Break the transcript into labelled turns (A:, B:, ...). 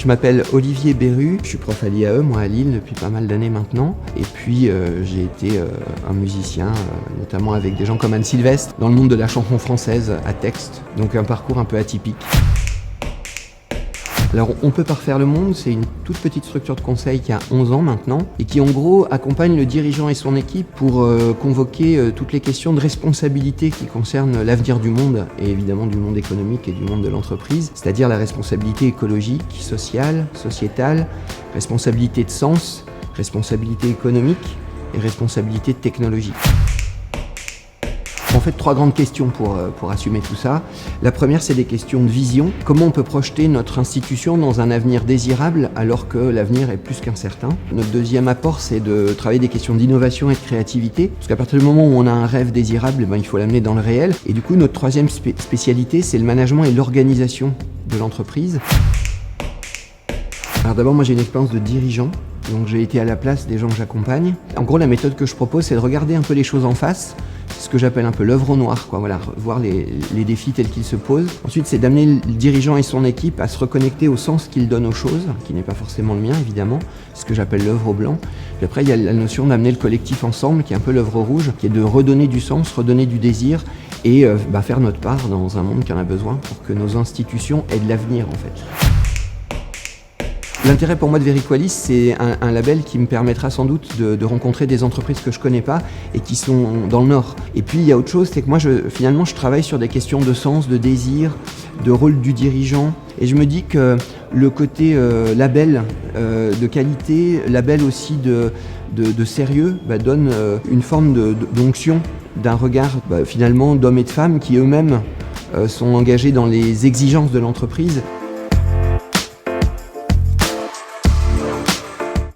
A: Je m'appelle Olivier Berru, je suis prof à l'IAE, moi à Lille, depuis pas mal d'années maintenant. Et puis j'ai été un musicien, notamment avec des gens comme Anne Sylvestre, dans le monde de la chanson française à texte. Donc un parcours un peu atypique. Alors on peut parfaire le monde, c'est une toute petite structure de conseil qui a 11 ans maintenant et qui en gros accompagne le dirigeant et son équipe pour convoquer toutes les questions de responsabilité qui concernent l'avenir du monde et évidemment du monde économique et du monde de l'entreprise, c'est-à-dire la responsabilité écologique, sociale, sociétale, responsabilité de sens, responsabilité économique et responsabilité technologique. En fait, 3 grandes questions pour assumer tout ça. La première, c'est des questions de vision. Comment on peut projeter notre institution dans un avenir désirable alors que l'avenir est plus qu'incertain. Notre deuxième apport, c'est de travailler des questions d'innovation et de créativité. Parce qu'à partir du moment où on a un rêve désirable, il faut l'amener dans le réel. Et du coup, notre troisième spécialité, c'est le management et l'organisation de l'entreprise. Alors d'abord, moi j'ai une expérience de dirigeant. Donc j'ai été à la place des gens que j'accompagne. En gros, la méthode que je propose, c'est de regarder un peu les choses en face. C'est ce que j'appelle un peu l'œuvre au noir, quoi. Voilà, voir les défis tels qu'ils se posent. Ensuite, c'est d'amener le dirigeant et son équipe à se reconnecter au sens qu'il donne aux choses, qui n'est pas forcément le mien, évidemment. C'est ce que j'appelle l'œuvre au blanc. Puis après, il y a la notion d'amener le collectif ensemble, qui est un peu l'œuvre rouge, qui est de redonner du sens, redonner du désir et faire notre part dans un monde qui en a besoin pour que nos institutions aient de l'avenir, en fait. L'intérêt pour moi de Veriqualis, c'est un label qui me permettra sans doute de rencontrer des entreprises que je connais pas et qui sont dans le Nord. Et puis il y a autre chose, c'est que moi finalement je travaille sur des questions de sens, de désir, de rôle du dirigeant. Et je me dis que le côté label de qualité, label aussi de sérieux, donne une forme d'onction, d'un regard finalement d'hommes et de femmes qui eux-mêmes sont engagés dans les exigences de l'entreprise.